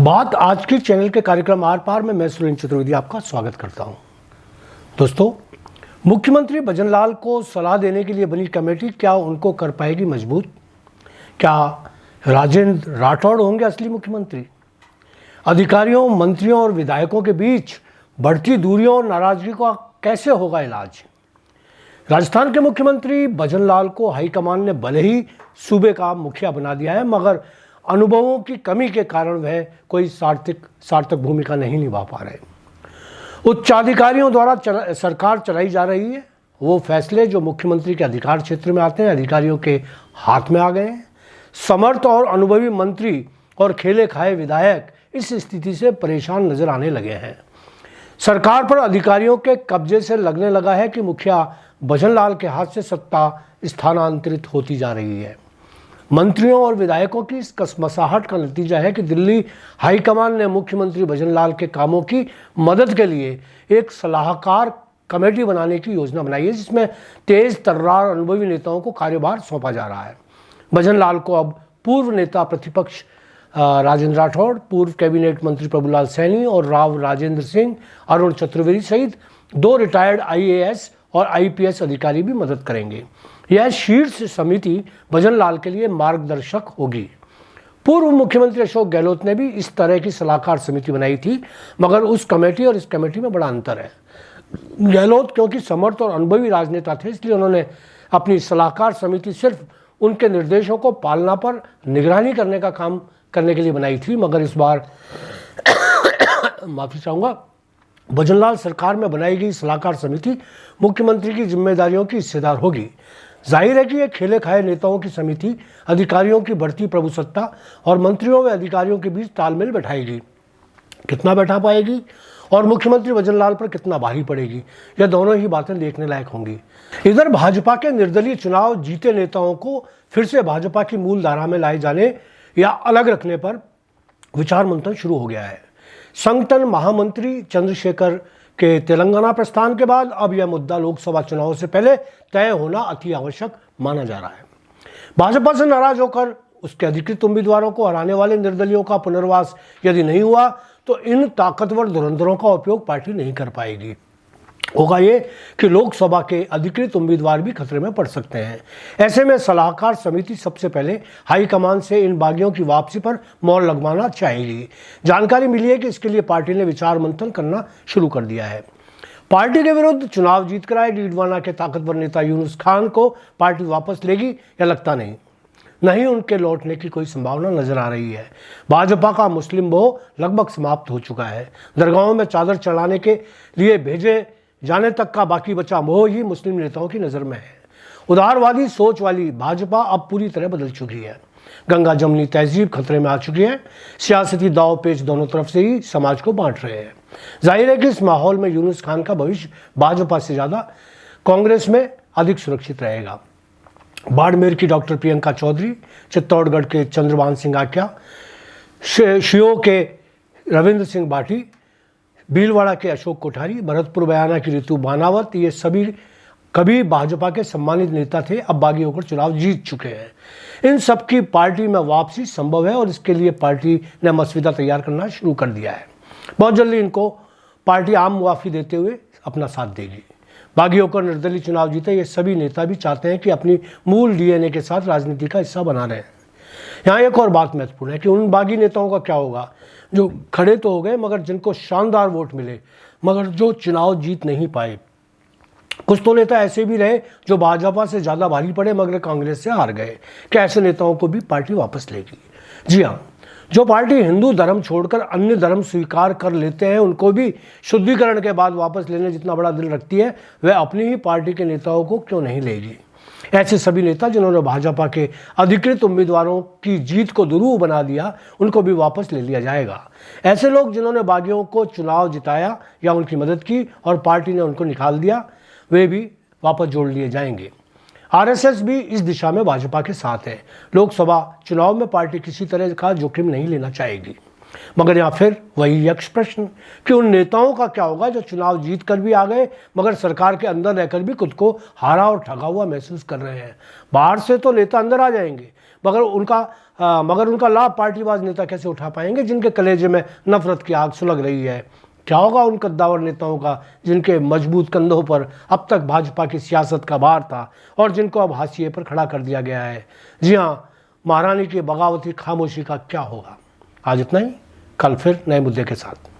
बात आज के चैनल के कार्यक्रम आर पार में मैं सुरेंद्र चतुर्वेदी आपका स्वागत करता हूं। दोस्तों, मुख्यमंत्री भजनलाल को सलाह देने के लिए बनी कमेटी क्या उनको कर पाएगी मजबूत? क्या राजेंद्र राठौड़ होंगे असली मुख्यमंत्री? अधिकारियों, मंत्रियों और विधायकों के बीच बढ़ती दूरियों और नाराजगी का कैसे होगा इलाज? राजस्थान के मुख्यमंत्री भजनलाल को हाईकमान ने भले ही सूबे का मुखिया बना दिया है, मगर अनुभवों की कमी के कारण वह कोई सार्थक भूमिका नहीं निभा पा रहे। उच्चाधिकारियों द्वारा सरकार चलाई जा रही है। वो फैसले जो मुख्यमंत्री के अधिकार क्षेत्र में आते हैं अधिकारियों के हाथ में आ गए हैं। समर्थ और अनुभवी मंत्री और खेले खाए विधायक इस स्थिति से परेशान नजर आने लगे हैं। सरकार पर अधिकारियों के कब्जे से लगने लगा है कि मुखिया भजनलाल के हाथ से सत्ता स्थानांतरित होती जा रही है। मंत्रियों और विधायकों की इस कसमसाहट का नतीजा है कि दिल्ली हाईकमान ने मुख्यमंत्री भजनलाल के कामों की मदद के लिए एक सलाहकार कमेटी बनाने की योजना बनाई है, जिसमें तेज तर्रार अनुभवी नेताओं को कार्यभार सौंपा जा रहा है। भजनलाल को अब पूर्व नेता प्रतिपक्ष राजेंद्र राठौड़, पूर्व कैबिनेट मंत्री प्रभुलाल सैनी और राव राजेंद्र सिंह, अरुण चतुर्वेदी सहित 2 रिटायर्ड IAS और IPS अधिकारी भी मदद करेंगे। यह शीर्ष समिति भजनलाल के लिए मार्गदर्शक होगी। पूर्व मुख्यमंत्री अशोक गहलोत ने भी इस तरह की सलाहकार समिति बनाई थी, मगर उस कमेटी और इस कमेटी में बड़ा अंतर है। गहलोत क्योंकि समर्थ और अनुभवी राजनेता थे, इसलिए उन्होंने अपनी सलाहकार समिति सिर्फ उनके निर्देशों को पालना पर निगरानी करने का काम करने के लिए बनाई थी। मगर इस बार माफी चाहूँगा, भजनलाल सरकार में बनाई गई सलाहकार समिति मुख्यमंत्री की जिम्मेदारियों की हिस्सेदार होगी। जाहिर है कि यह खेले खाए नेताओं की समिति अधिकारियों की बढ़ती प्रभुसत्ता और मंत्रियों व अधिकारियों के बीच तालमेल बैठाएगी। कितना बैठा पाएगी और मुख्यमंत्री भजनलाल पर कितना भारी पड़ेगी, यह दोनों ही बातें देखने लायक होंगी। इधर भाजपा के निर्दलीय चुनाव जीते नेताओं को फिर से भाजपा की मूल धारा में लाए जाने या अलग रखने पर विचार मंथन शुरू हो गया है। संगठन महामंत्री चंद्रशेखर के तेलंगाना प्रस्थान के बाद अब यह मुद्दा लोकसभा चुनाव से पहले तय होना अति आवश्यक माना जा रहा है। भाजपा से नाराज होकर उसके अधिकृत उम्मीदवारों को हराने वाले निर्दलीयों का पुनर्वास यदि नहीं हुआ तो इन ताकतवर धुरंधरों का उपयोग पार्टी नहीं कर पाएगी। होगा ये कि लोकसभा के अधिकृत उम्मीदवार भी खतरे में पड़ सकते हैं। ऐसे में सलाहकार समिति सबसे पहले हाईकमान से इन बागियों की वापसी पर मोहर लगवाना चाहेगी। जानकारी मिली है कि इसके लिए पार्टी ने विचार मंथन करना शुरू कर दिया है। पार्टी के विरुद्ध चुनाव जीतकर आए डीडवाना के ताकतवर नेता यूनुस खान को पार्टी वापस लेगी या लगता नहीं उनके लौटने की कोई संभावना नजर आ रही है। भाजपा का मुस्लिम मोह लगभग समाप्त हो चुका है। दरगाहों में चादर चढ़ाने के लिए भेजे जाने तक का बाकी बचा मोह ही मुस्लिम नेताओं की नजर में है। उदारवादी सोच वाली भाजपा अब पूरी तरह बदल चुकी है। गंगा जमनी तहजीब खतरे में आ चुकी है। सियासती दाव पेच दोनों तरफ से ही समाज को बांट रहे हैं। जाहिर है कि इस माहौल में यूनुस खान का भविष्य भाजपा से ज्यादा कांग्रेस में अधिक सुरक्षित रहेगा। बाड़मेर की डॉक्टर प्रियंका चौधरी, चित्तौड़गढ़ के चंद्रभान सिंह आक्या, शियो के रविंद्र सिंह बाटी, भीलवाड़ा के अशोक कोठारी, भरतपुर बयाना की ऋतु बानावत, ये सभी कभी भाजपा के सम्मानित नेता थे, अब बागी होकर चुनाव जीत चुके हैं। इन सबकी पार्टी में वापसी संभव है और इसके लिए पार्टी ने मसविदा तैयार करना शुरू कर दिया है। बहुत जल्दी इनको पार्टी आम मुआफी देते हुए अपना साथ देगी। बागी होकर निर्दलीय चुनाव जीते ये सभी नेता भी चाहते हैं कि अपनी मूल DNA के साथ राजनीति का हिस्सा बना रहे हैं। यहाँ एक और बात महत्वपूर्ण है कि उन बागी नेताओं का क्या होगा जो खड़े तो हो गए मगर जिनको शानदार वोट मिले, मगर जो चुनाव जीत नहीं पाए। कुछ तो नेता ऐसे भी रहे जो भाजपा से ज़्यादा भारी पड़े मगर कांग्रेस से हार गए। क्या ऐसे नेताओं को भी पार्टी वापस लेगी? जी हाँ, जो पार्टी हिंदू धर्म छोड़कर अन्य धर्म स्वीकार कर लेते हैं उनको भी शुद्धिकरण के बाद वापस लेने जितना बड़ा दिल रखती है, वह अपनी ही पार्टी के नेताओं को क्यों नहीं लेगी? ऐसे सभी नेता जिन्होंने भाजपा के अधिकृत उम्मीदवारों की जीत को दुरूह बना दिया, उनको भी वापस ले लिया जाएगा। ऐसे लोग जिन्होंने बागियों को चुनाव जिताया या उनकी मदद की और पार्टी ने उनको निकाल दिया, वे भी वापस जोड़ लिए जाएंगे। RSS भी इस दिशा में भाजपा के साथ है। लोकसभा चुनाव में पार्टी किसी तरह का जोखिम नहीं लेना चाहेगी। मगर यहाँ फिर वही यक्ष प्रश्न कि उन नेताओं का क्या होगा जो चुनाव जीत कर भी आ गए मगर सरकार के अंदर रहकर भी खुद को हारा और ठगा हुआ महसूस कर रहे हैं। बाहर से तो नेता अंदर आ जाएंगे मगर उनका लाभ पार्टीवाज नेता कैसे उठा पाएंगे जिनके कलेजे में नफरत की आग सुलग रही है। क्या होगा उन कद्दावर नेताओं का जिनके मजबूत कंधों पर अब तक भाजपा की सियासत का भार था और जिनको अब हाशिए पर खड़ा कर दिया गया है। जी हाँ, महारानी की बगावती खामोशी का क्या होगा। आज इतना ही, कल फिर नए मुद्दे के साथ।